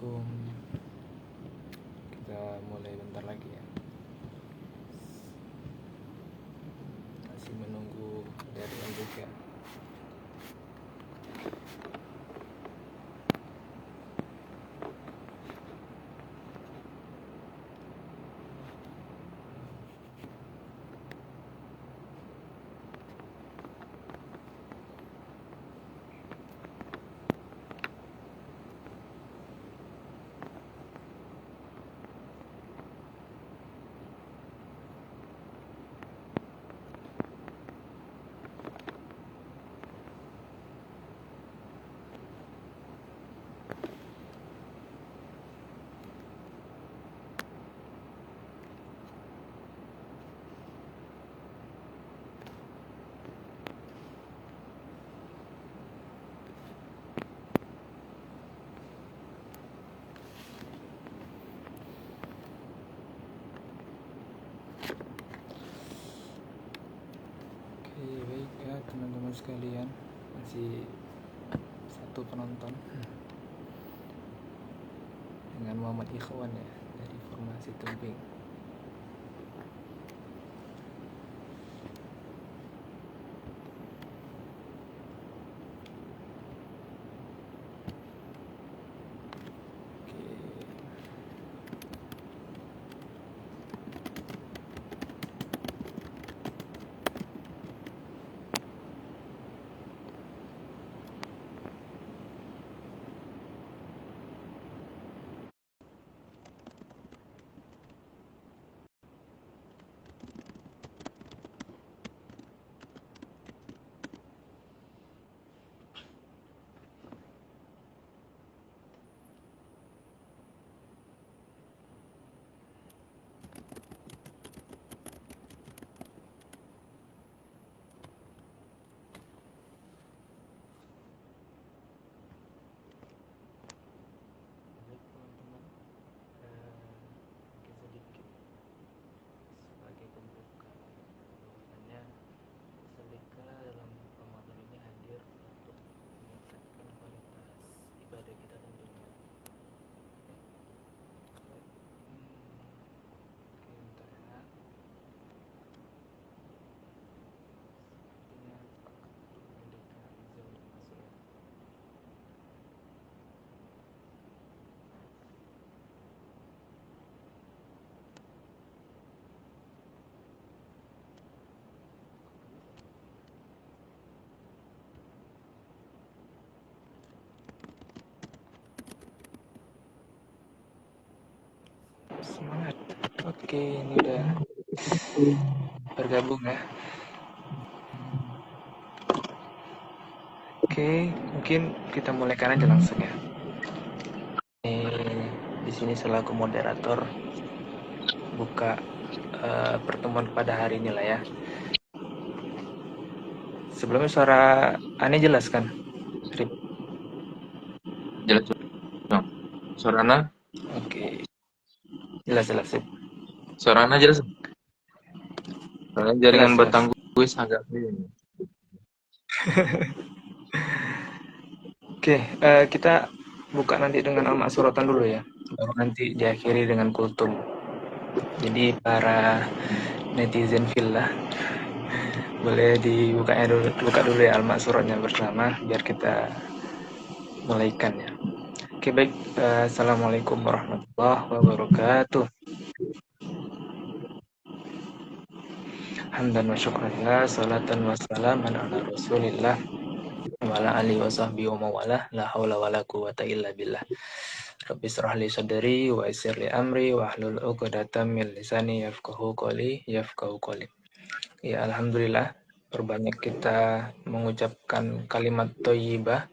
Assalamualaikum. Kita mulai bentar lagi ya. Masih menunggu dari yang juga. Oke, baik ya teman-teman sekalian. Masih satu penonton dengan Muhammad Ikhwan ya dari Formasi Tumping. Semangat. Oke, ini udah bergabung ya. Oke, mungkin kita mulaikan aja langsung ya. Di sini selaku moderator buka pertemuan pada hari ini lah ya. Sebelumnya suara Ane jelas kan? Rip. Jelas dong. Suarana Oke. Jelas. Suarana jelas. Soalnya jaringan Jelas. batang gue agak ini. Oke, kita buka nanti dengan al-ma'suratan dulu ya. Baru nanti diakhiri dengan kultum. Jadi para netizen villa boleh buka dulu ya al-ma'suratnya bersama biar kita mulaikan ya. Oke, baik. Assalamualaikum warahmatullahi wabarakatuh. Hamdan wa syukranillah, salatan wa salaman ala rasulillah wa ala alihi wa sahbihi wa mawalah, la hawla wa la quwata illa billah. Rabbi israh li sadri wa yassir li amri wa hlul 'uqdatam min lisani yafqahu qawli. Ya, alhamdulillah perbanyak kita mengucapkan kalimat thayyibah.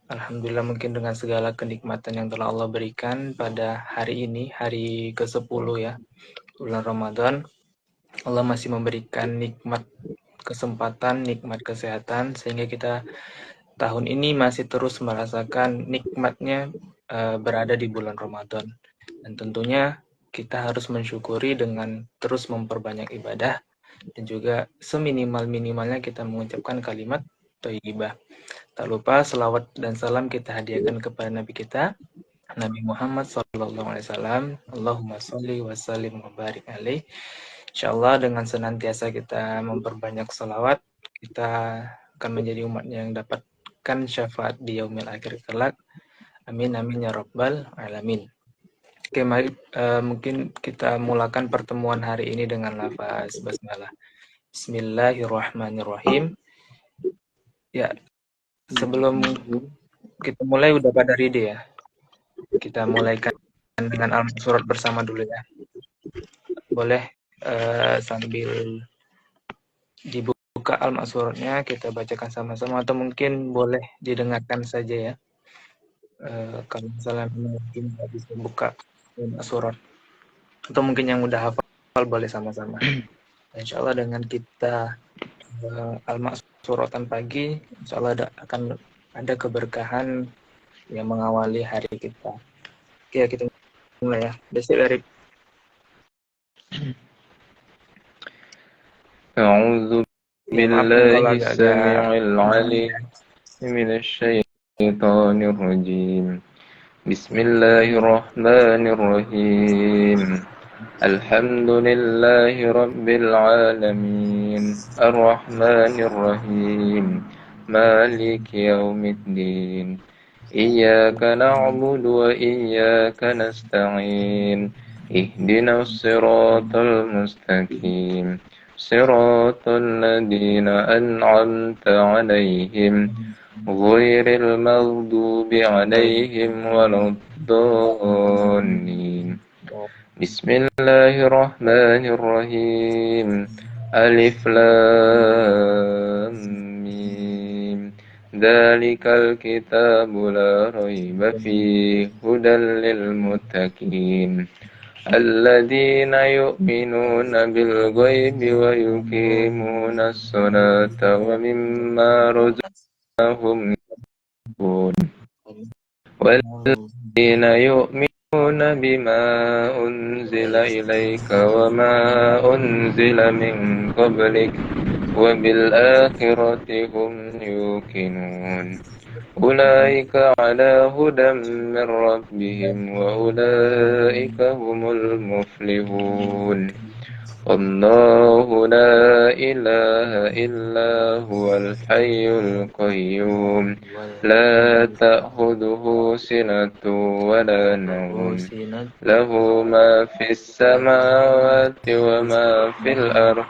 Alhamdulillah mungkin dengan segala kenikmatan yang telah Allah berikan pada hari ini, hari ke-10 ya, bulan Ramadan. Allah masih memberikan nikmat kesempatan, nikmat kesehatan, sehingga kita tahun ini masih terus merasakan nikmatnya berada di bulan Ramadan. Dan tentunya kita harus mensyukuri dengan terus memperbanyak ibadah, dan juga seminimal-minimalnya kita mengucapkan kalimat thayyibah. Tak lupa selawat dan salam kita hadiahkan kepada Nabi kita Nabi Muhammad sallallahu alaihi wasallam. Allahumma sholli wa sallim wa barik alaih. Insyaallah dengan senantiasa kita memperbanyak salawat, kita akan menjadi umat yang dapatkan syafaat di yaumil akhir kelak. Amin amin ya rabbal alamin. Oke, mari mungkin kita mulakan pertemuan hari ini dengan lafaz basmalah. Bismillahirrahmanirrahim. Ya, sebelum kita mulai udah pada ready ya. Kita mulaikan dengan Al-Surat bersama dulu ya. Boleh sambil dibuka Al-Suratnya kita bacakan sama-sama atau mungkin boleh didengarkan saja ya. Kalau misalnya mungkin nggak bisa buka Al-Surat atau mungkin yang udah hafal boleh sama-sama. Insyaallah dengan kita Al-Suratan pagi, insyaallah akan ada keberkahan yang mengawali hari kita. Oke, kita mulai ya. Basic dari أعوذ بالله السميع العليم من الشيطان الرجيم بسم الله الرحمن الرحيم الحمد لله رب العالمين الرحمن الرحيم مالك يوم الدين إياك نعبد وإياك نستعين اهدنا الصراط المستقيم صراط الذين أنعمت عليهم غير المغضوب عليهم ولا الضالين بسم الله الرحمن الرحيم ألف لام ميم ذلك الكتاب لا ريب فيه هدى للمتقين الذين يؤمنون بالغيب ويقيمون الصلاة ومما رزقناهم ينفقون والذين يؤمنون بما أنزل إليك وما أنزل من قبلك وبالآخرة هم يوقنون أولئك على هدى من ربهم وأولئك هم المفلحون الله لا إله إلا هو الحي القيوم لا تأخذه سنة ولا نوم له ما في السماوات وما في الأرض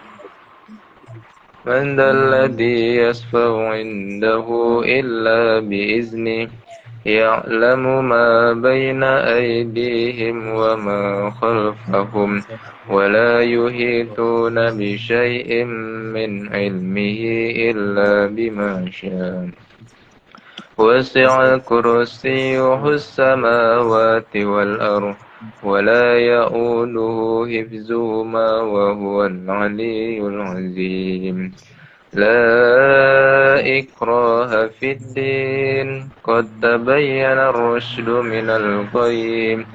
من ذا الذي يشفع عنده إلا بإذنه يعلم ما بين أيديهم وما خلفهم ولا يحيطون بشيء من علمه إلا بما شاء وسع كرسيه السماوات والأرض ولا يؤوده حفظهما وهو العلي العظيم لا إكراه في الدين قد تبين الرشد من الغي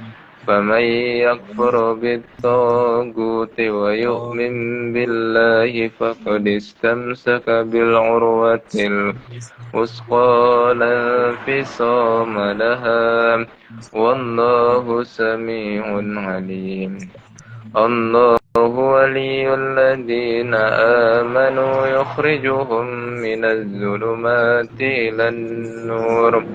فمن يكفر بالطاغوت ويؤمن بالله فقد استمسك بالعروة الوثقى لا انفصام لها والله سميع عليم الله ولي الذين آمنوا يخرجهم من الظلمات إلى النور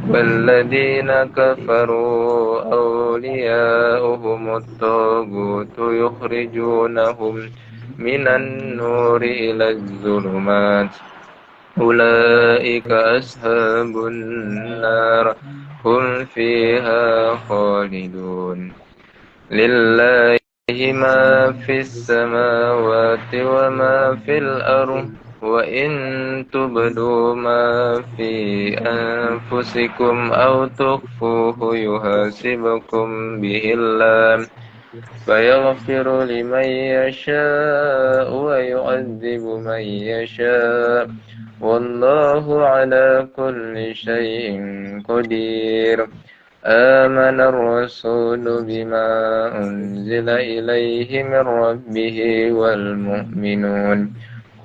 والذين كفروا أولياؤهم الطاغوت يخرجونهم من النور إلى الظلمات أولئك أصحاب النار هم فيها خالدون لله ما في السماوات وما في الأرض وإن تبدوا ما في أنفسكم أو تخفوه يحاسبكم به الله فيغفر لمن يشاء ويعذب من يشاء والله على كل شيء قدير آمن الرسول بما أنزل إليه من ربه والمؤمنون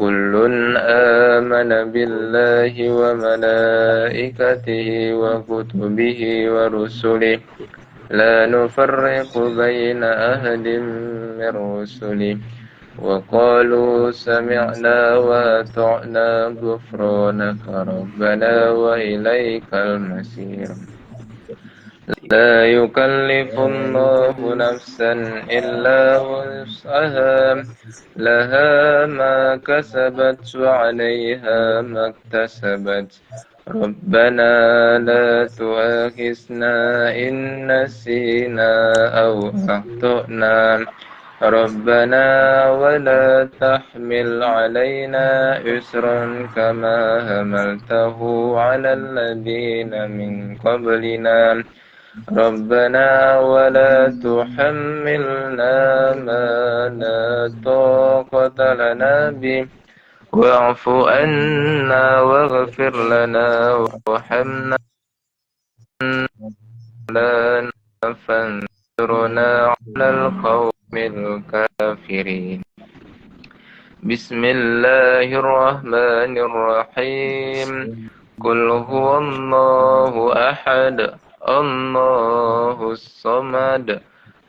كل آمن بالله وملائكته وكتبه ورسله لا نفرق بين أحد من رسله وقالوا سمعنا وأطعنا غفرانك ربنا وإليك المصير لا يكلف الله نفسا إلا وسعها لها ما كسبت وعليها ما اكتسبت ربنا لا تؤاخذنا إن نسينا أو أخطأنا ربنا ولا تحمل علينا إصرا كما حملته على الذين من قبلنا ربنا ولا تحملنا ما لا طاقة لنا به واعف عنا واغفر لنا وارحمنا فانصرنا على القوم الكافرين بسم الله الرحمن الرحيم قل هو الله أحد الله الصمد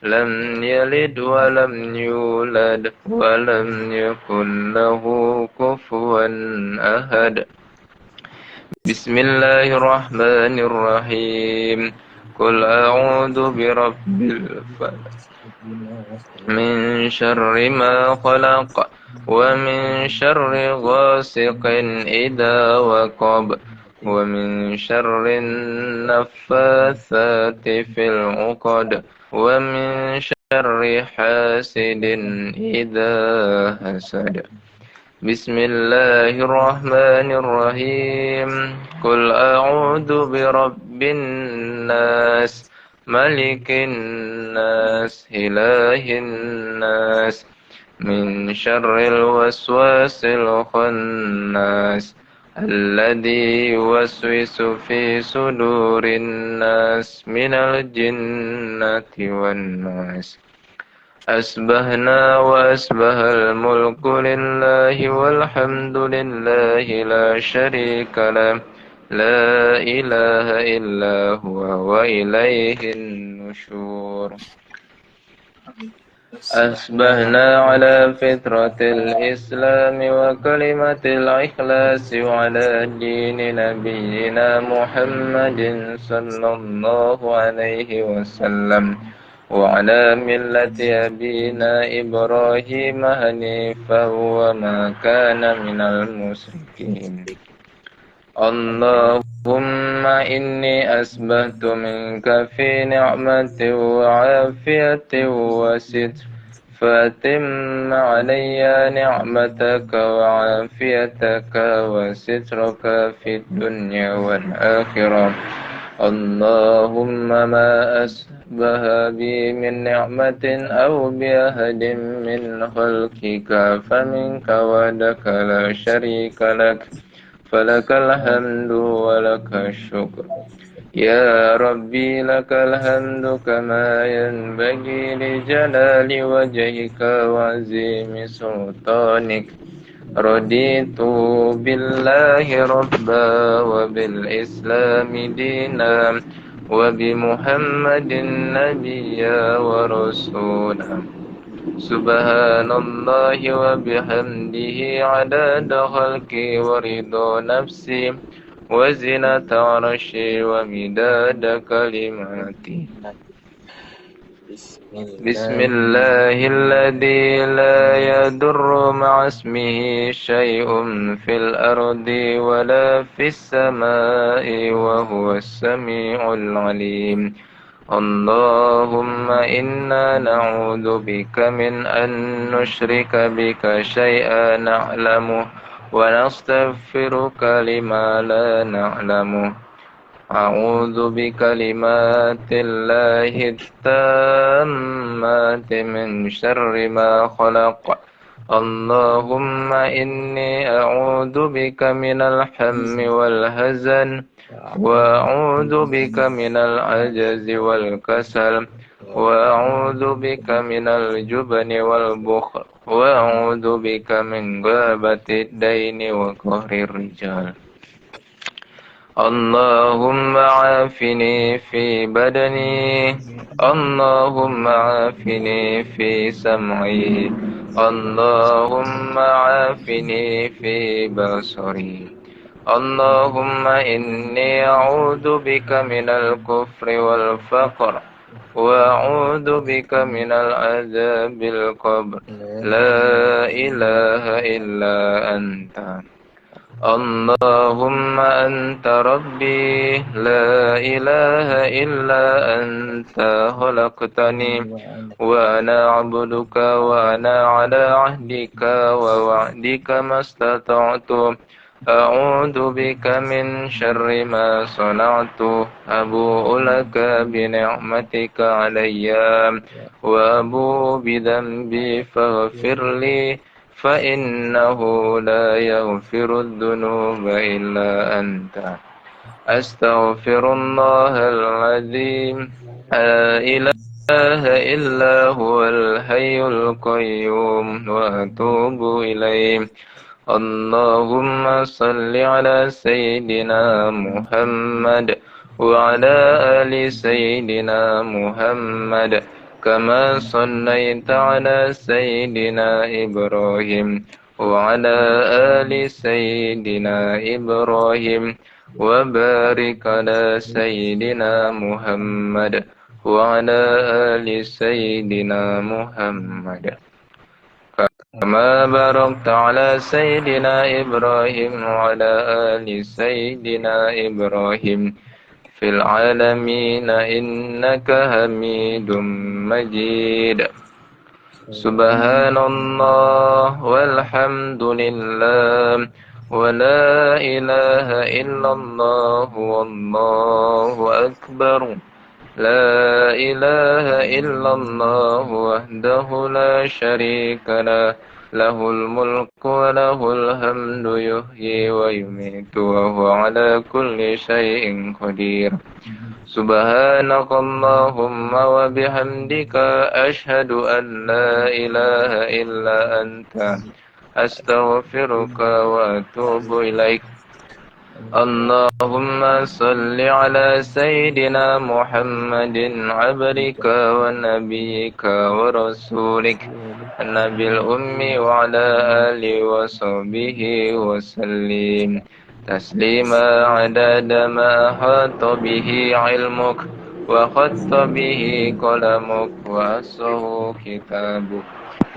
لم يلد ولم يولد ولم يكن له كفوا أحد بسم الله الرحمن الرحيم قل أعوذ برب الفلق من شر ما خلق ومن شر غاسق إذا وقب ومن شر النفاثات في العقد ومن شر حاسد إذا حسد بسم الله الرحمن الرحيم قل أعوذ برب الناس ملك الناس إله الناس من شر الوسواس الخناس الذي يوسوس في صدور الناس من الجنة والناس أسبحنا وأسبح الملك لله والحمد لله لا شريك له لا إله إلا هو وإليه النشور أصبحنا على فطرة الإسلام وكلمة الإخلاص وعلى دين نبينا محمد صلى الله عليه وسلم وعلى ملة أبينا إبراهيم حنيفا وما كان من المشركين اللهم إني أسبحت منك في نعمة وعافية وستر فأتم علي نعمتك وعافيتك وسترك في الدنيا والآخرة اللهم ما أسبح بي من نعمة أو بأحد من خلقك فمنك وحدك لا شريك لك فلك الحمد ولك الشكر يا ربي لك الحمد كما ينبغي لجلال وجهك وعظيم سلطانك رضيت بالله ربا وبالإسلام دينا وبمحمد نبيا ورسولا سبحان الله وبحمده عدد خلقي ورضا نفسي وزنة عرشي ومداد كلماتي بسم الله الذي لا يضر مع اسمه شيء في الأرض ولا في السماء وهو السميع العليم اللهم إنا نعوذ بك من أن نشرك بك شيئا نعلمه ونستغفرك لما لا نعلمه أعوذ بكلمات الله التامات من شر ما خلق اللهم إني أعوذ بك من الهم والهزن وأعوذ بك من العجز والكسل وأعوذ بك من الجبن والبخل وأعوذ بك من غلبة الدين وقهر الرجال اللهم عافني في بدني اللهم عافني في سمعي اللهم عافني في بصري اللهم إني أعوذ بك من الكفر والفقر وأعوذ بك من العذاب القبر لا إله إلا أنت اللهم أنت ربي لا إله إلا أنت خلقتني وأنا عبدك وأنا على عهدك ووعدك ما استطعت أعوذ بك من شر ما صنعت أبوء لك بنعمتك علي وأبوء بذنبي فاغفر لي فإنه لا يغفر الذنوب إلا أنت أستغفر الله العظيم لا إله إلا هو الحي القيوم وأتوب إليه اللهم صل على سيدنا محمد وعلى آل سيدنا محمد كما صليت على سيدنا إبراهيم وعلى آل سيدنا إبراهيم وبارك على سيدنا محمد وعلى آل سيدنا محمد كما باركت على سيدنا إبراهيم وعلى آل سيدنا إبراهيم في العالمين إنك حميد مجيد سبحان الله والحمد لله ولا إله إلا الله والله أكبر لا إله إلا الله وحده لا شريك له له الملك وله الحمد يحيي ويميت وهو على كل شيء قدير سبحانك اللهم وبحمدك أشهد أن لا إله إلا أنت أستغفرك وأتوب إليك اللهم صل على سيدنا محمد عبدك ونبيك ورسولك النبي الأمي وعلى آله وصحبه وسلم تسليما عدد ما أحاط به علمك وخط به قلمك وأسره كتابك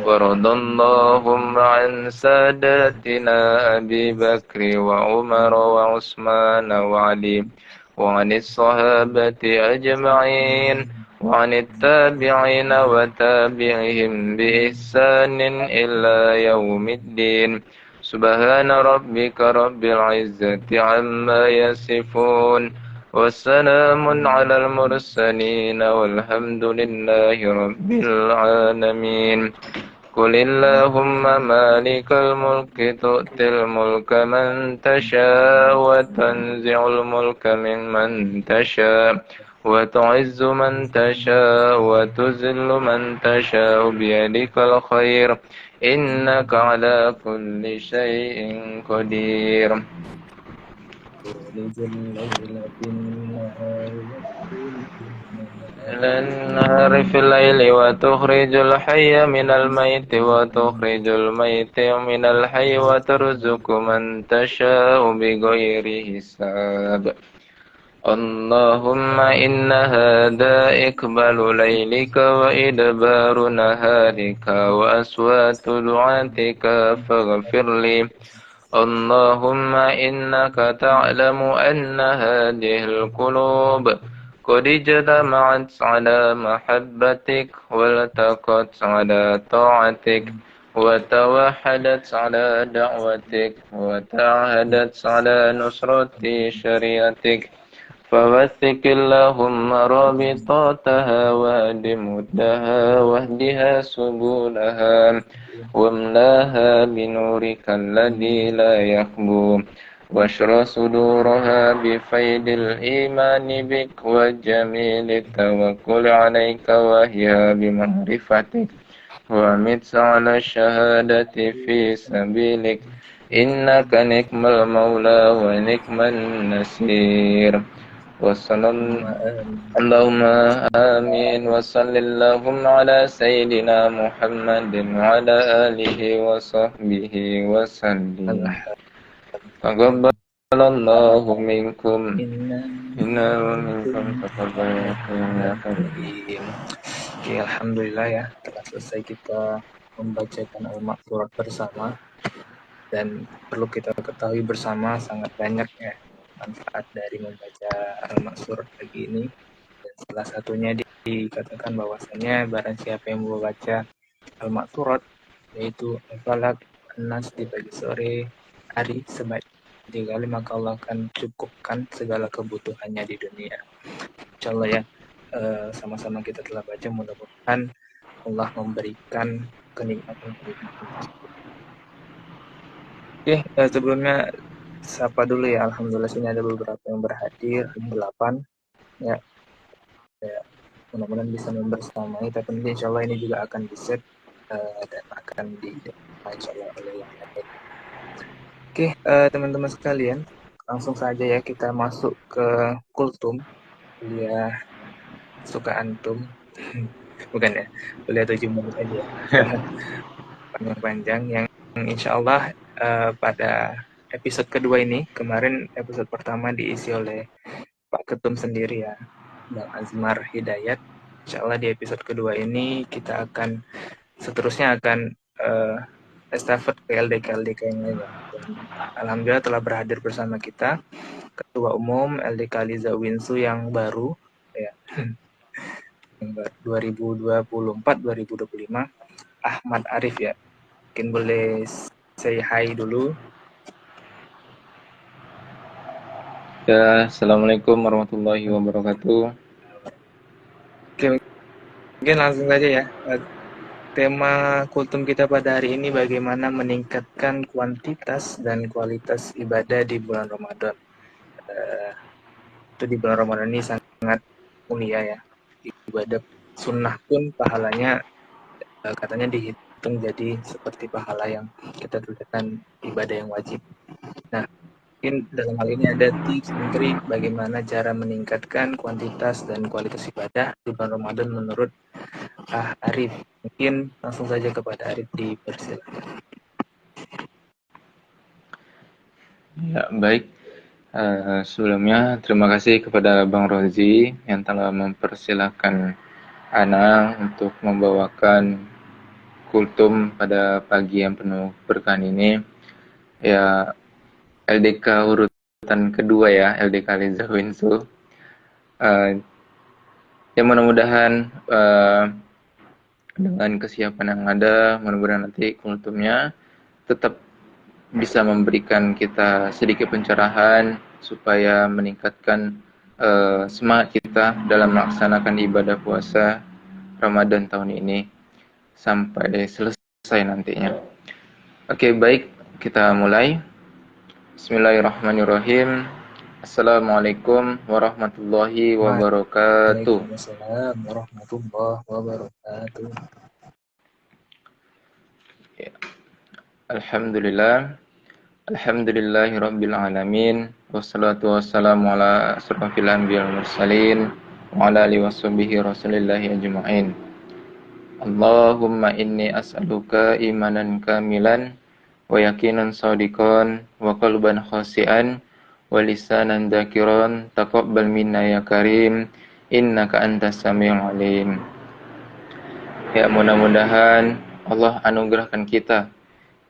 ورضى اللهم عن ساداتنا أبي بكر وعمر وعثمان وعلي وعن الصحابة أجمعين وعن التابعين وتابعهم بإحسان إلى يوم الدين سبحان ربك رب العزة عما يصفون والسلام على المرسلين والحمد لله رب العالمين قل اللهم مالك الملك تؤتي الملك من تشاء وتنزع الملك ممن تشاء وتعز من تشاء وتذل من تشاء بيدك الخير إنك على كل شيء قدير النهار في الليل وتخرج الحي من الميت وتخرج الميت من الحي وترزق من تشاء بغير حساب اللهم إن هذا إقبال ليلك وإدبار نهارك وأصوات دعاتك فاغفر لي اللهم إنك تعلم أن هذه القلوب قد اجتمعت على محبتك والتقت على طاعتك وتوحدت على دعوتك وتعهدت على نصرة شريعتك فوثق اللهم رابطاتها واهد مدها واهدها سبلها واملاها بنورك الذي لا يخبو واشرح صدورها بفيض الإيمان بك وجميل التوكل عليك وهي بمعرفتك ومت على الشهادة في سبيلك إنك نعم المولى ونعم النصير وصلى اللهم آمين وصل اللهم على سيدنا محمد وعلى آله وصحبه وسلم تقبل الله منكم إنا ومنكم تقبل يا كريم. Oke, alhamdulillah ya, telah selesai kita membacakan Al-Ma'thurat bersama, dan perlu kita ketahui bersama sangat banyak ya manfaat dari membaca Al-Ma'thurat pagi ini. Dan salah satunya dikatakan bahwasanya barang siapa yang membaca Al-Ma'thurat, yaitu Al-Falaq, An-Nas di pagi sore hari sebanyak 3 kali, maka Allah akan cukupkan segala kebutuhannya di dunia. Insyaallah ya, sama-sama kita telah baca, mudah-mudahan Allah memberikan kenikmatan-kenikmatan tersebut. Oke, sebelumnya sapa dulu ya. Alhamdulillah sini ada beberapa yang berhadir, 8 ya. Mudah-mudahan bisa membersamai, tapi nanti insya Allah ini juga akan di-set dan akan insya Allah oleh yang lain. Oke, teman-teman sekalian, langsung saja ya kita masuk ke kultum, kuliah suka antum. Bukan ya, kuliah 7 menit aja ya. Panjang-panjang yang insya Allah pada episode kedua ini, kemarin episode pertama diisi oleh Pak Ketum sendiri ya, Bang Azmar Hidayat. Insya Allah di episode kedua ini kita akan seterusnya akan estafet ke LDK yang lainnya. Alhamdulillah telah berhadir bersama kita Ketua Umum LDK Liza Winsu yang baru ya, yang 2024-2025, Ahmad Arif ya. Mungkin boleh say hi dulu. Ya, Assalamualaikum warahmatullahi wabarakatuh. Oke, mungkin langsung saja ya. Tema kultum kita pada hari ini bagaimana meningkatkan kuantitas dan kualitas ibadah di bulan Ramadan. Itu di bulan Ramadan ini sangat mulia ya. Ibadah sunnah pun pahalanya katanya dihitung jadi seperti pahala yang kita tunaikan ibadah yang wajib. Nah, mungkin dalam hal ini ada tips dan trik bagaimana cara meningkatkan kuantitas dan kualitas ibadah di bulan Ramadan menurut Arif. Mungkin langsung saja kepada Arif, dipersilakan. Ya, baik. Sebelumnya terima kasih kepada Bang Rozi yang telah mempersilahkan Ana untuk membawakan kultum pada pagi yang penuh berkah ini. Ya, LDK urutan kedua ya, LDK Liza Winsu. Ya mudah-mudahan dengan kesiapan yang ada, mudah-mudahan nanti kultumnya tetap bisa memberikan kita sedikit pencerahan supaya meningkatkan semangat kita dalam melaksanakan ibadah puasa Ramadan tahun ini sampai selesai nantinya. Oke, baik, kita mulai. Bismillahirrahmanirrahim. Assalamualaikum warahmatullahi wabarakatuh. Waalaikumsalam warahmatullahi wabarakatuh. Ya. Alhamdulillah. Alhamdulillahi rabbil alamin. Wassalatu wassalamu ala asrafil anbiya wal mursalin wa ala alihi washabihi rasulillahi ajma'in. Allahumma inni as'aluka imanan kamilan wa yaqinan shadiqan wa qalban khashi'an wa lisanan dzakiran taqabbal minna ya karim innaka antas samiul alim. Ya, mudah-mudahan Allah anugerahkan kita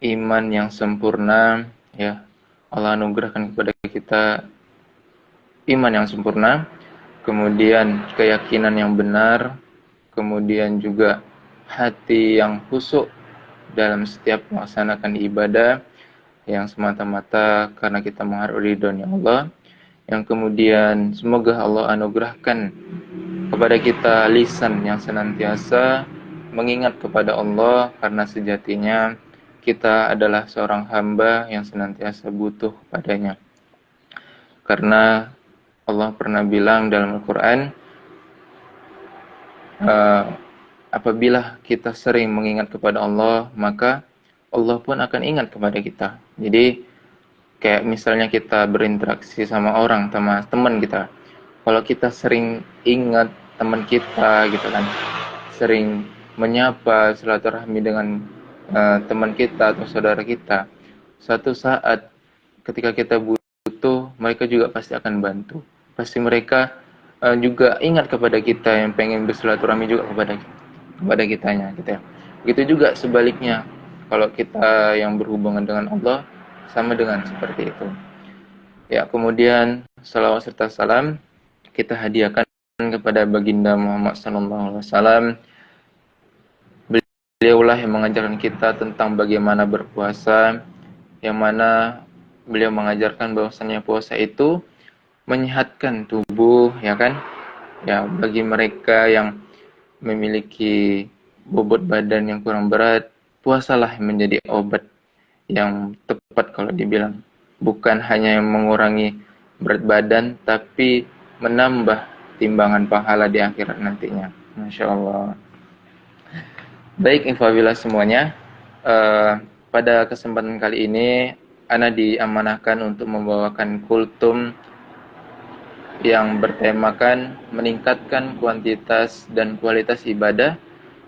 iman yang sempurna ya. Allah anugerahkan kepada kita iman yang sempurna, kemudian keyakinan yang benar, kemudian juga hati yang khusyuk dalam setiap melaksanakan ibadah yang semata-mata karena kita mengharap ridhonya Allah. Yang kemudian semoga Allah anugerahkan kepada kita lisan yang senantiasa mengingat kepada Allah, karena sejatinya kita adalah seorang hamba yang senantiasa butuh padanya. Karena Allah pernah bilang dalam Al-Quran, apabila kita sering mengingat kepada Allah, maka Allah pun akan ingat kepada kita. Jadi kayak misalnya kita berinteraksi sama orang, sama teman kita. Kalau kita sering ingat teman kita gitu kan, sering menyapa, silaturahmi dengan teman kita atau saudara kita, suatu saat ketika kita butuh, mereka juga pasti akan bantu. Pasti mereka juga ingat kepada kita yang pengen bersilaturahmi juga kepada kitanya gitu ya. Begitu juga sebaliknya, kalau kita yang berhubungan dengan Allah sama dengan seperti itu. Ya, kemudian salawat serta salam kita hadiahkan kepada baginda Muhammad SAW. Beliaulah yang mengajarkan kita tentang bagaimana berpuasa, yang mana beliau mengajarkan bahwasannya puasa itu menyehatkan tubuh, ya kan? Ya, bagi mereka yang memiliki bobot badan yang kurang berat, puasalah yang menjadi obat yang tepat kalau dibilang. Bukan hanya yang mengurangi berat badan, tapi menambah timbangan pahala di akhirat nantinya. Masya Allah. Baik, infawila semuanya. Pada kesempatan kali ini, Ana diamanahkan untuk membawakan kultum yang bertemakan meningkatkan kuantitas dan kualitas ibadah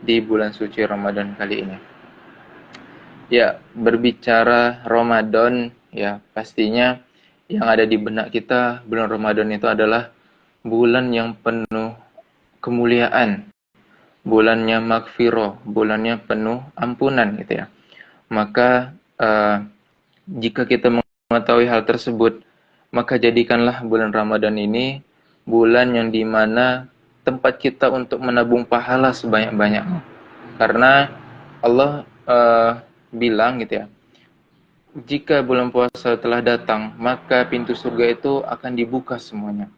di bulan suci Ramadan kali ini. Ya, berbicara Ramadan, ya pastinya yang ada di benak kita bulan Ramadan itu adalah bulan yang penuh kemuliaan, bulannya magfirah, bulannya penuh ampunan gitu ya. Maka jika kita mengetahui hal tersebut, maka jadikanlah bulan Ramadan ini bulan yang dimana tempat kita untuk menabung pahala sebanyak-banyaknya. Karena Allah bilang gitu ya, jika bulan puasa telah datang, maka pintu surga itu akan dibuka semuanya.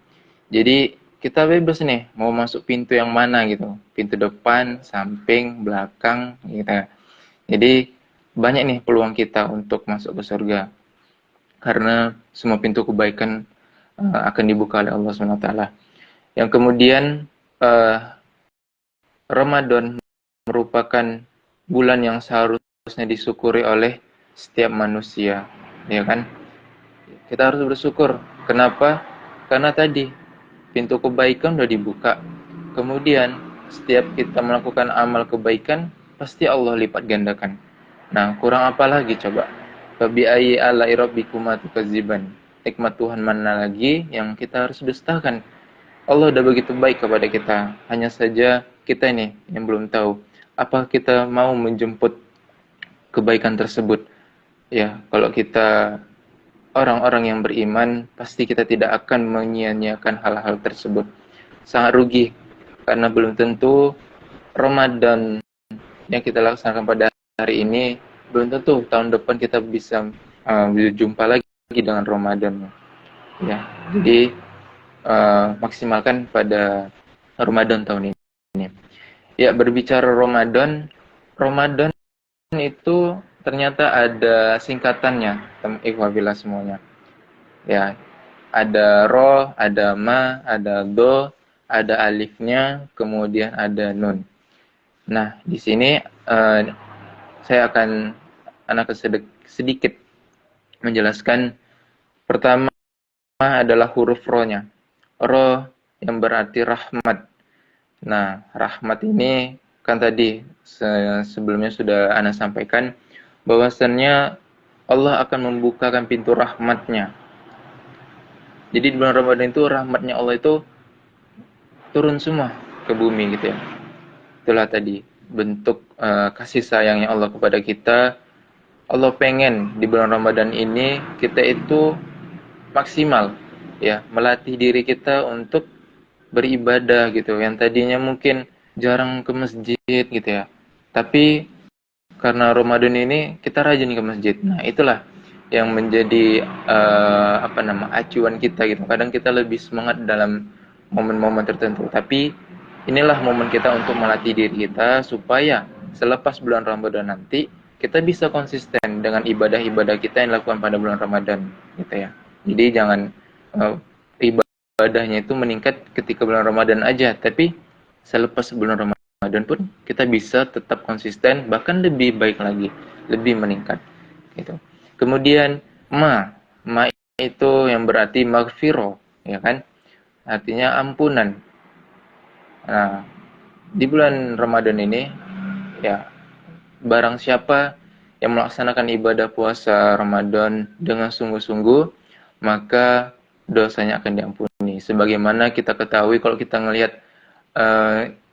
Jadi kita bebas nih, mau masuk pintu yang mana gitu. Pintu depan, samping, belakang gitu. Jadi banyak nih peluang kita untuk masuk ke surga. Karena semua pintu kebaikan akan dibuka oleh Allah SWT. Yang kemudian Ramadan merupakan bulan yang seharusnya disyukuri oleh setiap manusia, ya kan? Kita harus bersyukur. Kenapa? Karena tadi pintu kebaikan sudah dibuka. Kemudian setiap kita melakukan amal kebaikan, pasti Allah lipat gandakan. Nah, kurang apa lagi coba? Fabi ayyi ala'i rabbikuma tukadziban. Nikmat Tuhan mana lagi yang kita harus dustakan? Allah udah begitu baik kepada kita. Hanya saja kita ini yang belum tahu. Apa kita mau menjemput kebaikan tersebut? Ya, kalau kita orang-orang yang beriman, pasti kita tidak akan menyia-nyiakan hal-hal tersebut. Sangat rugi, karena belum tentu Ramadan yang kita laksanakan pada hari ini, belum tentu tahun depan kita bisa berjumpa lagi dengan Ramadan. Ya, jadi maksimalkan pada Ramadan tahun ini. Ya, berbicara Ramadan itu ternyata ada singkatannya, ikhwabillah semuanya. Ya, ada ro, ada ma, ada do, ada alifnya, kemudian ada nun. Nah, di sini saya akan sedikit menjelaskan. Pertama adalah huruf ro-nya. Ro yang berarti rahmat. Nah, rahmat ini kan tadi sebelumnya sudah Ana sampaikan bahwasannya Allah akan membukakan pintu rahmatnya. Jadi di bulan Ramadan itu rahmatnya Allah itu turun semua ke bumi gitu ya. Itulah tadi bentuk kasih sayangnya Allah kepada kita. Allah pengen di bulan Ramadan ini kita itu maksimal ya, melatih diri kita untuk beribadah gitu. Yang tadinya mungkin jarang ke masjid gitu ya. Tapi karena Ramadan ini kita rajin ke masjid. Nah, itulah yang menjadi acuan kita gitu. Kadang kita lebih semangat dalam momen-momen tertentu. Tapi inilah momen kita untuk melatih diri kita supaya selepas bulan Ramadan nanti kita bisa konsisten dengan ibadah-ibadah kita yang dilakukan pada bulan Ramadan gitu ya. Jadi jangan ibadahnya itu meningkat ketika bulan Ramadan aja, tapi selepas bulan Ramadan pun kita bisa tetap konsisten, bahkan lebih baik lagi, lebih meningkat gitu. Kemudian ma itu yang berarti maghfiro, ya kan? Artinya ampunan. Nah, di bulan Ramadan ini ya, barang siapa yang melaksanakan ibadah puasa Ramadan dengan sungguh-sungguh, maka dosanya akan diampuni. Sebagaimana kita ketahui kalau kita ngelihat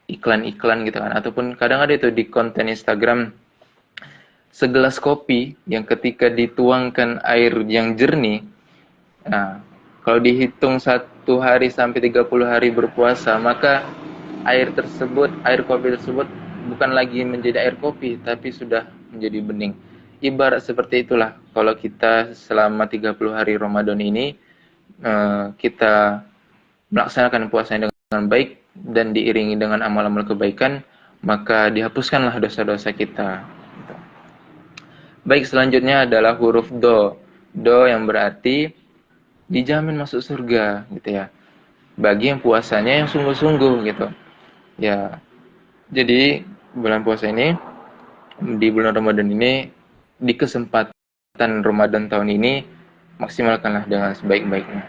iklan-iklan gitu kan, ataupun kadang ada itu di konten Instagram, segelas kopi yang ketika dituangkan air yang jernih, nah, kalau dihitung 1 hari sampai 30 hari berpuasa, maka air tersebut, air kopi tersebut bukan lagi menjadi air kopi, tapi sudah menjadi bening. Ibarat seperti itulah kalau kita selama 30 hari Ramadan ini kita melaksanakan puasanya dengan baik dan diiringi dengan amal-amal kebaikan, maka dihapuskanlah dosa-dosa kita. Baik, selanjutnya adalah huruf do. Do yang berarti dijamin masuk surga gitu ya. Bagi yang puasanya yang sungguh-sungguh gitu. Ya. Jadi bulan puasa ini, di bulan Ramadan ini, di kesempatan Ramadan tahun ini, maksimalkanlah dengan sebaik-baiknya.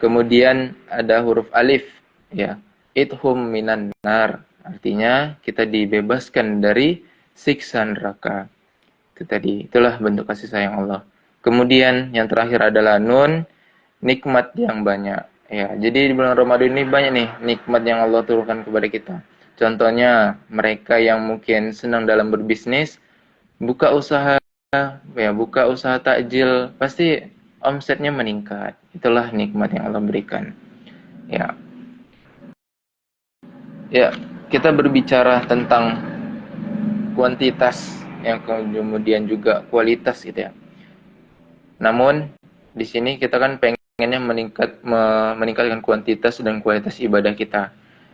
Kemudian ada huruf alif, ya, idhum minan nar, artinya kita dibebaskan dari siksa neraka. Itu tadi, itulah bentuk kasih sayang Allah. Kemudian yang terakhir adalah nun, nikmat yang banyak. Ya, jadi di bulan Ramadan ini banyak nih nikmat yang Allah turunkan kepada kita. Contohnya mereka yang mungkin senang dalam berbisnis, buka usaha, ya buka usaha takjil, pasti omsetnya meningkat. Itulah nikmat yang Allah berikan. Ya, ya, kita berbicara tentang kuantitas yang kemudian juga kualitas gitu ya. Namun di sini kita kan pengennya meningkatkan kuantitas dan kualitas ibadah kita.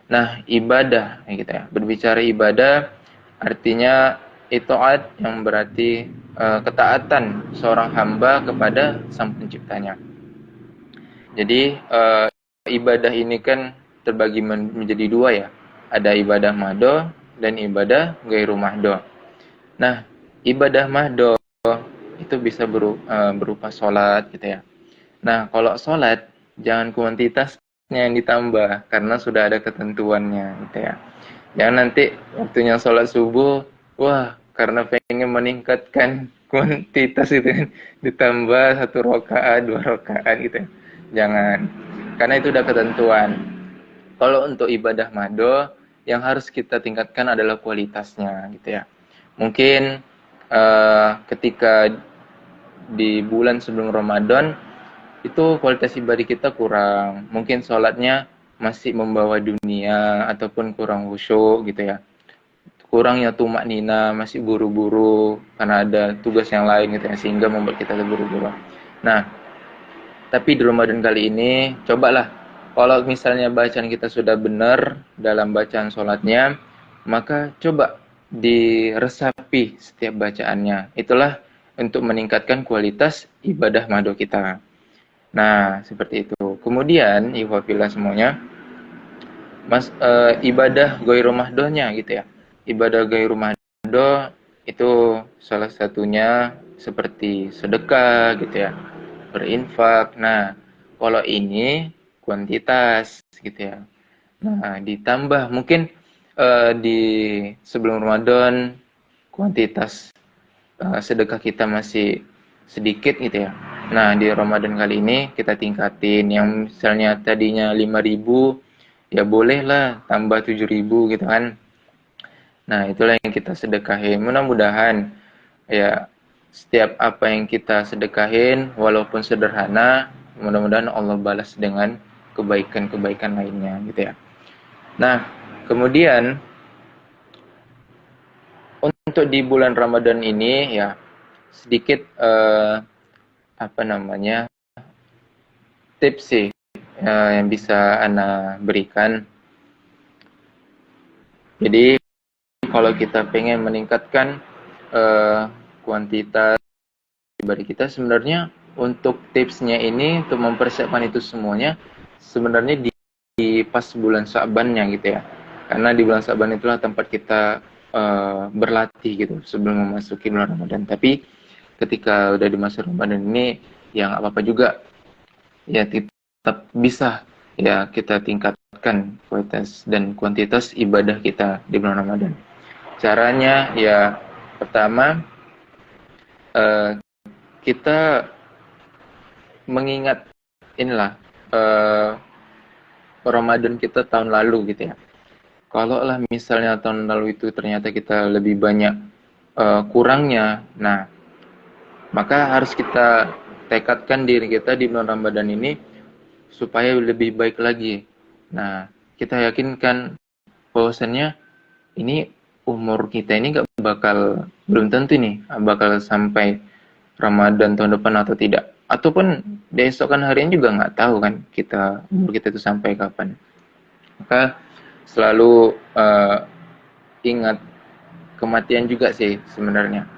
Nah, ibadah ya kita ya. Berbicara ibadah artinya itaat yang berarti ketaatan seorang hamba kepada Sang Penciptanya. Jadi ibadah ini kan terbagi menjadi dua ya. Ada ibadah mahdo dan ibadah ghairu mahdo. Nah, ibadah mahdo itu bisa berupa sholat gitu ya. Nah, kalau sholat jangan kuantitasnya yang ditambah karena sudah ada ketentuannya gitu ya. Jangan nanti waktunya sholat subuh, wah karena pengen meningkatkan kuantitas itu kan, ditambah 1 rakaat, 2 rakaat gitu ya. Jangan, karena itu udah ketentuan. Kalau untuk ibadah mahdo, yang harus kita tingkatkan adalah kualitasnya gitu ya. Mungkin ketika di bulan sebelum Ramadan itu kualitas ibadah kita kurang, mungkin sholatnya masih membawa dunia ataupun kurang khusyuk gitu ya, kurangnya tumak nina, masih buru-buru karena ada tugas yang lain gitu ya, sehingga membuat kita terburu-buru. Nah, tapi di Ramadan kali ini cobalah, kalau misalnya bacaan kita sudah benar dalam bacaan sholatnya, maka coba diresapi setiap bacaannya. Itulah untuk meningkatkan kualitas ibadah mado kita. Nah, seperti itu. Kemudian, ikhwafillah semuanya, ibadah ghairu mahdohnya gitu ya. Ibadah ghairu mahdoh itu salah satunya seperti sedekah gitu ya, berinfak. Nah, kalau ini kuantitas gitu ya. Nah, ditambah mungkin di sebelum Ramadan kuantitas sedekah kita masih sedikit gitu ya. Nah, di Ramadan kali ini kita tingkatin, yang misalnya tadinya 5.000, ya bolehlah tambah 7.000 gitu kan. Nah, itulah yang kita sedekahin. Mudah-mudahan ya setiap apa yang kita sedekahin walaupun sederhana, mudah-mudahan Allah balas dengan kebaikan-kebaikan lainnya gitu ya. Nah, kemudian untuk di bulan Ramadan ini ya sedikit tips sih yang bisa Ana berikan. Jadi kalau kita pengen meningkatkan kuantitas ibadah kita, sebenarnya untuk tipsnya ini untuk mempersiapkan itu semuanya sebenarnya di pas bulan Sya'bannya gitu ya. Karena di bulan Sya'ban itulah tempat kita berlatih gitu sebelum memasuki bulan Ramadan. Tapi ketika udah di masa Ramadan ini yang apa-apa juga ya tetap bisa ya kita tingkatkan kualitas dan kuantitas ibadah kita di bulan Ramadan. Caranya ya pertama kita mengingat inilah Ramadan kita tahun lalu gitu ya. Kalau lah misalnya tahun lalu itu ternyata kita lebih banyak kurangnya, nah maka harus kita tekadkan diri kita di bulan Ramadan ini supaya lebih baik lagi. Nah, kita yakinkan bahwasannya ini umur kita ini gak bakal, belum tentu nih bakal sampai Ramadan tahun depan atau tidak. Ataupun besokan harian juga nggak tahu kan kita umur kita itu sampai kapan. Maka selalu ingat kematian juga sih sebenarnya,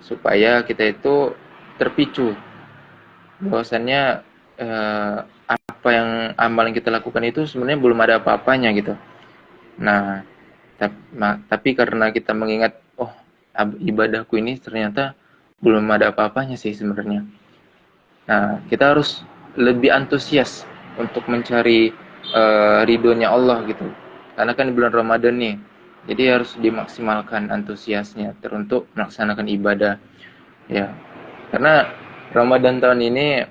supaya kita itu terpicu bahwasannya apa yang amal yang kita lakukan itu sebenarnya belum ada apa-apanya gitu. Nah, tapi karena kita mengingat, oh ibadahku ini ternyata belum ada apa-apanya sih sebenarnya. Nah, kita harus lebih antusias untuk mencari ridhonya Allah gitu. Karena kan di bulan Ramadan nih, jadi harus dimaksimalkan antusiasnya untuk melaksanakan ibadah. Ya, karena Ramadan tahun ini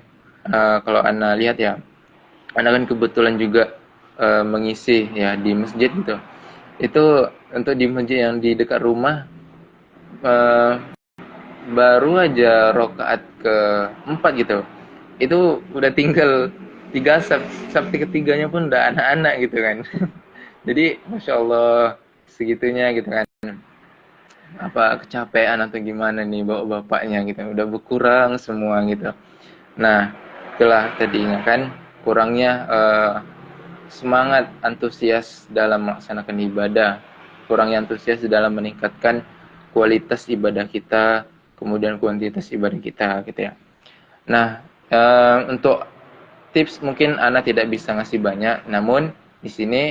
kalau Ana lihat ya, Ana kan kebetulan juga mengisi ya di masjid gitu. Itu untuk di masjid yang di dekat rumah baru aja rokaat ke-4 gitu. Itu udah tinggal 3 sabtu ketiganya pun udah anak-anak gitu kan. Jadi Masya Allah segitunya gitu kan. Apa kecapean atau gimana nih bawa bapaknya gitu. Udah berkurang semua gitu. Nah, itulah tadi kan kurangnya semangat antusias dalam melaksanakan ibadah, kurangnya antusias dalam meningkatkan kualitas ibadah kita, kemudian kuantitas ibadah kita gitu ya. Nah, untuk tips mungkin Ana tidak bisa ngasih banyak, namun di sini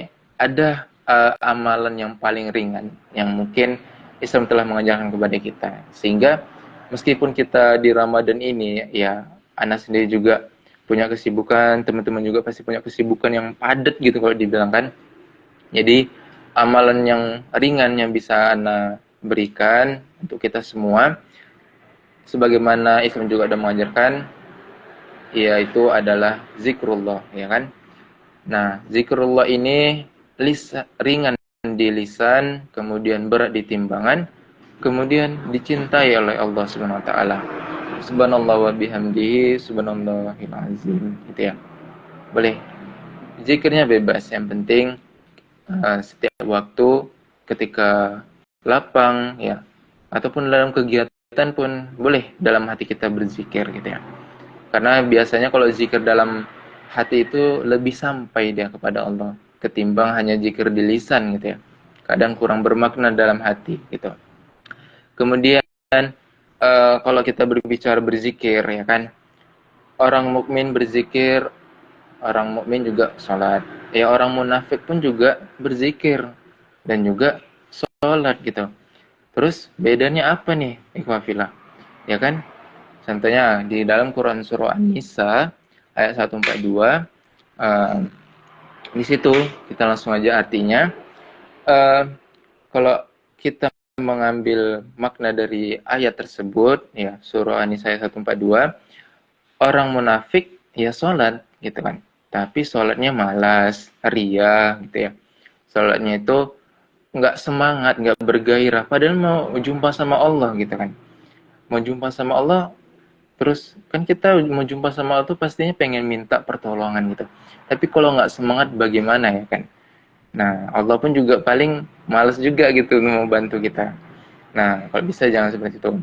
ada amalan yang paling ringan yang mungkin Islam telah mengajarkan kepada kita. Sehingga meskipun kita di Ramadan ini ya Ana sendiri juga punya kesibukan, teman-teman juga pasti punya kesibukan yang padat gitu kalau dibilang kan. Jadi amalan yang ringan yang bisa Ana berikan untuk kita semua sebagaimana Islam juga sudah mengajarkan, yaitu adalah zikrullah, ya kan? Nah, zikrullah ini ringan di lisan, kemudian berat di timbangan, kemudian dicintai oleh Allah Subhanahu wa taala. Subhanallah wa bihamdihi, subhanallahil azim, gitu ya. Boleh. Zikirnya bebas, yang penting setiap waktu ketika lapang ya, ataupun dalam kegiatan pun boleh dalam hati kita berzikir gitu ya. Karena biasanya kalau zikir dalam hati itu lebih sampai dia kepada Allah ketimbang hanya zikir di lisan gitu ya. Kadang kurang bermakna dalam hati gitu. Kemudian kalau kita berbicara berzikir ya kan, orang mukmin berzikir, orang mukmin juga sholat. Ya orang munafik pun juga berzikir dan juga sholat gitu. Terus bedanya apa nih, ikhwafillah? Ya kan? Contohnya di dalam Quran surah An-Nisa ayat 142, di situ kita langsung aja artinya. Kalau kita mengambil makna dari ayat tersebut, ya surah An-Nisa ayat 142, orang munafik ya sholat gitu kan, tapi sholatnya malas, ria gitu ya. Sholatnya itu nggak semangat, nggak bergairah, padahal mau jumpa sama Allah gitu kan. Mau jumpa sama Allah, terus kan kita mau jumpa sama Allah tuh pastinya pengen minta pertolongan gitu. Tapi kalau nggak semangat bagaimana ya kan? Nah, Allah pun juga paling males juga gitu mau bantu kita. Nah, kalau bisa jangan seperti itu.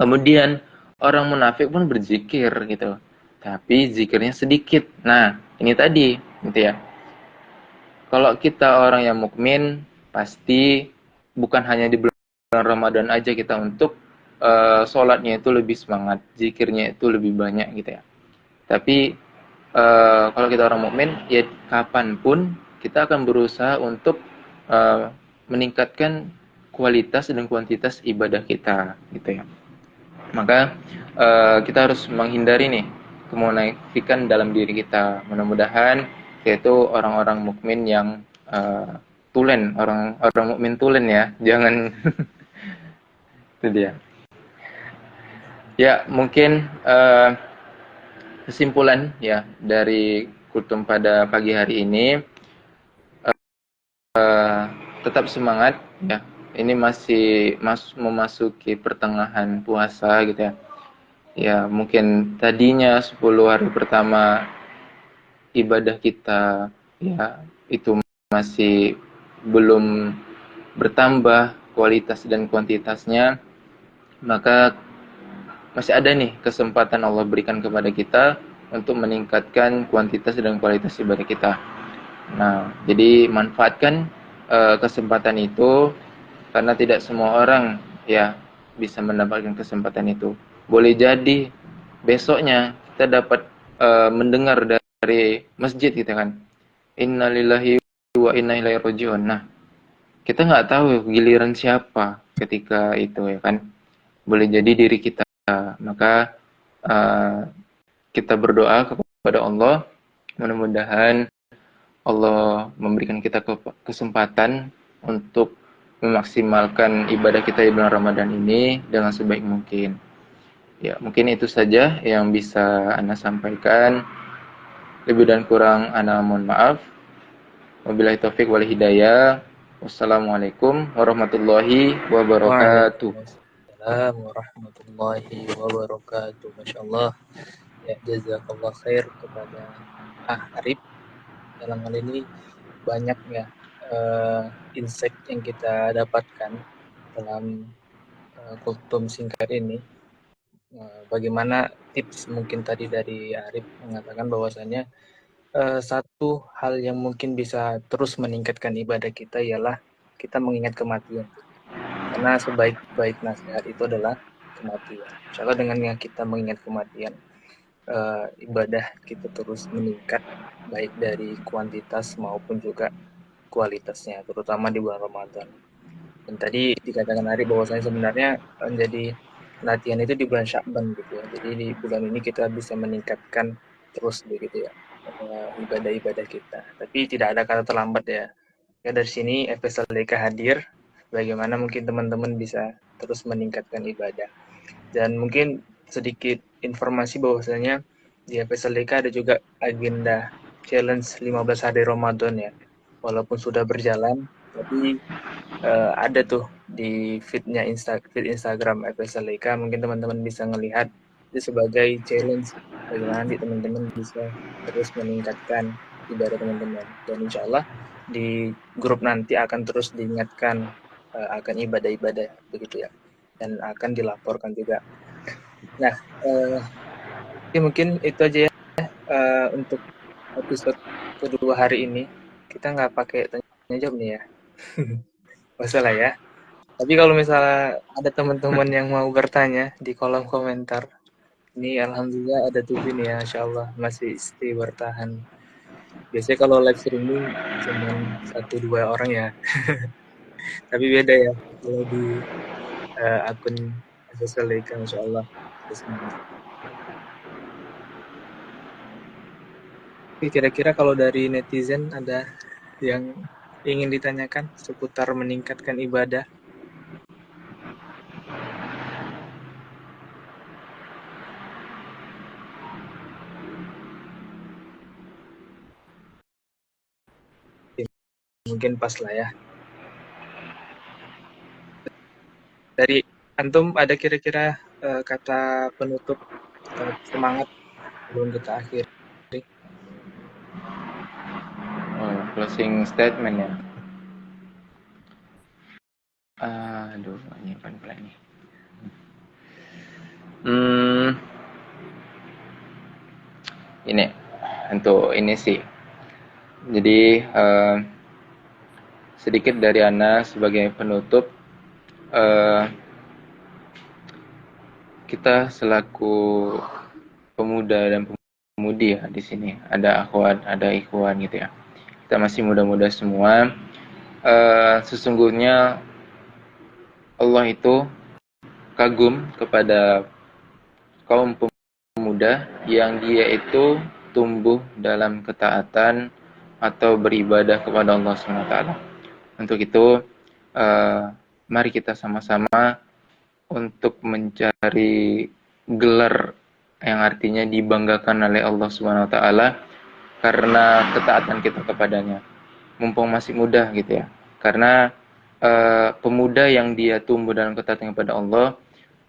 Kemudian orang munafik pun berzikir gitu, tapi zikirnya sedikit. Nah, ini tadi gitu ya. Kalau kita orang yang mukmin, pasti bukan hanya di bulan Ramadan aja kita untuk sholatnya itu lebih semangat, zikirnya itu lebih banyak gitu ya. Tapi kalau kita orang mukmin, ya kapanpun kita akan berusaha untuk meningkatkan kualitas dan kuantitas ibadah kita, gitu ya. Maka kita harus menghindari nih kemunafikan dalam diri kita. Mudah-mudahan yaitu orang-orang mukmin yang tulen, orang mukmin tulen ya, jangan itu dia. Ya mungkin kesimpulan ya dari kultum pada pagi hari ini, tetap semangat ya. Ini masih memasuki pertengahan puasa gitu ya. Ya mungkin tadinya 10 hari pertama ibadah kita ya itu masih belum bertambah kualitas dan kuantitasnya, maka masih ada nih kesempatan Allah berikan kepada kita untuk meningkatkan kuantitas dan kualitas ibadah kita. Nah, jadi manfaatkan kesempatan itu, karena tidak semua orang ya bisa mendapatkan kesempatan itu. Boleh jadi besoknya kita dapat mendengar dari masjid gitu kan. Innalillahi wa inna ilaihi rajiun. Nah, kita nggak tahu giliran siapa ketika itu ya kan. Boleh jadi diri kita. Maka kita berdoa kepada Allah, mudah-mudahan Allah memberikan kita kesempatan untuk memaksimalkan ibadah kita di bulan Ramadan ini dengan sebaik mungkin. Ya, mungkin itu saja yang bisa Ana sampaikan. Lebih dan kurang Ana mohon maaf. Wabillahi taufik wal hidayah. Wassalamualaikum warahmatullahi wabarakatuh. Waalaikumsalam warahmatullahi wabarakatuh. Masya Allah. Ya, jazakallah khair kepada Arif. Dalam hal ini banyak ya insight yang kita dapatkan dalam kultum singkat ini. Bagaimana tips mungkin tadi dari Arif mengatakan bahwasanya satu hal yang mungkin bisa terus meningkatkan ibadah kita ialah kita mengingat kematian. Karena sebaik-baik nasihat itu adalah kematian. Insya Allah dengan kita mengingat kematian, ibadah kita terus meningkat, baik dari kuantitas maupun juga kualitasnya, terutama di bulan Ramadan. Dan tadi dikatakan Arif bahwasanya sebenarnya menjadi latihan itu di bulan Sya'ban gitu ya. Jadi di bulan ini kita bisa meningkatkan terus begitu ya ibadah-ibadah kita. Tapi tidak ada kata terlambat ya. Ya dari sini FSLDK hadir. Bagaimana mungkin teman-teman bisa terus meningkatkan ibadah. Dan mungkin sedikit informasi bahwasanya di FSLDK ada juga agenda challenge 15 hari Ramadan ya. Walaupun sudah berjalan, tapi ada tuh di feed Instagram FSLDK, mungkin teman-teman bisa melihat itu sebagai challenge bagaimana nanti teman-teman bisa terus meningkatkan ibadah teman-teman. Dan insya Allah di grup nanti akan terus diingatkan akan ibadah-ibadah begitu ya, dan akan dilaporkan juga. Nah, mungkin itu aja ya untuk episode kedua hari ini. Kita nggak pakai tanya jawab nih ya. Masalah ya. Tapi kalau misalnya ada teman-teman yang mau bertanya di kolom komentar, ini alhamdulillah ada 7 nih ya, Insya Allah masih stay bertahan. Biasanya kalau live streaming cuma 1-2 orang ya, tapi beda ya kalau di akun sosial Leica, Insya Allah. Oke, kira-kira kalau dari netizen ada yang ingin ditanyakan seputar meningkatkan ibadah? Mungkin pas lah ya. Dari antum ada kira-kira kata penutup atau semangat sebelum kita akhiri? Closing statement ya. Aduh, nyimpan pelan nih. Ini untuk ini sih. Jadi sedikit dari Ana sebagai penutup. kita selaku pemuda dan pemudi ya di sini, ada akhwat, ada ikhwan gitu ya. Kita masih muda-muda semua. Sesungguhnya Allah itu kagum kepada kaum pemuda yang dia itu tumbuh dalam ketaatan atau beribadah kepada Allah SWT. Untuk itu, mari kita sama-sama untuk mencari gelar yang artinya dibanggakan oleh Allah SWT karena ketaatan kita kepadanya. Mumpung masih muda gitu ya. Karena pemuda yang dia tumbuh dalam ketaatan kepada Allah,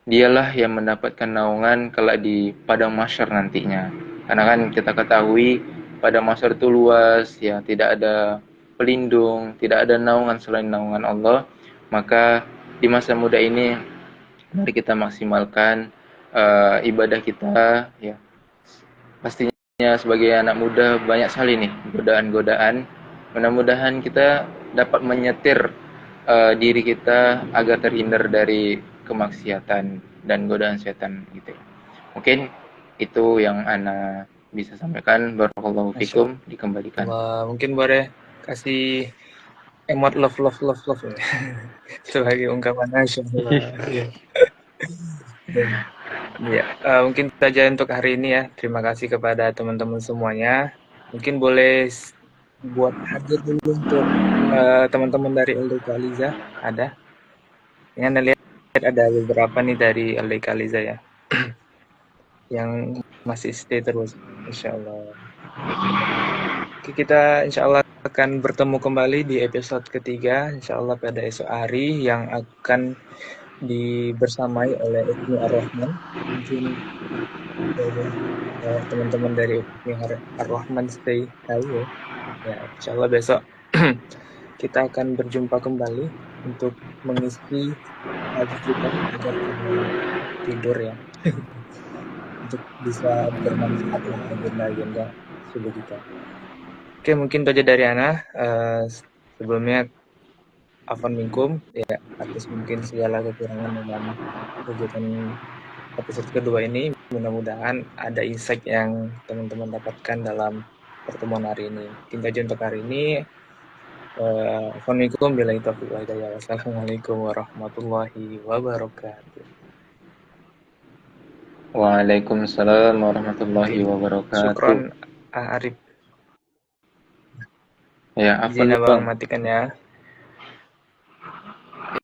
dialah yang mendapatkan naungan kelak di padang mahsyar nantinya. Karena kan kita ketahui padang mahsyar itu luas ya, tidak ada pelindung, tidak ada naungan selain naungan Allah. Maka di masa muda ini mari kita maksimalkan ibadah kita ya. Pastinya sebagai anak muda banyak sekali nih godaan-godaan. Mudah-mudahan kita dapat menyetir diri kita agar terhindar dari kemaksiatan dan godaan setan gitu. Mungkin itu yang ana bisa sampaikan. Barakallahu Masya fikum, dikembalikan. Allah. Mungkin boleh kasih emot love ya. Sebagai ungkapan Masya Allah. Ya. Ya, mungkin saja untuk hari ini ya. Terima kasih kepada teman-teman semuanya. Mungkin boleh buat hadir dulu untuk teman-teman dari LDK Aliza. Ada? Ini Anda lihat ada beberapa nih dari LDK Aliza ya. Yang masih stay terus. Insya Allah. Oke, kita insya Allah akan bertemu kembali di episode ketiga. Insya Allah pada esok hari yang akan dibersamai oleh Ibnu Ar-Rahman. Mungkin teman-teman dari Ibnu Ar-Rahman stay tahu ya. Ya, insya Allah besok kita akan berjumpa kembali untuk mengisi pagi kita agar tidak tidur ya. Untuk bisa bermanfaat dengan agenda-agenda subuh kita. Oke, mungkin itu aja dari Ana. Sebelumnya afwan minkum ya atas mungkin segala kekurangan dalam kegiatan episode kedua ini. Mudah-mudahan ada insight yang teman-teman dapatkan dalam pertemuan hari ini. Mungkin aja untuk hari ini. Afwan minkum billahi taufiq wal hidayah. Wassalamualaikum warahmatullahi wabarakatuh. Waalaikumsalam warahmatullahi wabarakatuh. Syukron Arif. Ya, Izin afwan abang bang. matikan ya.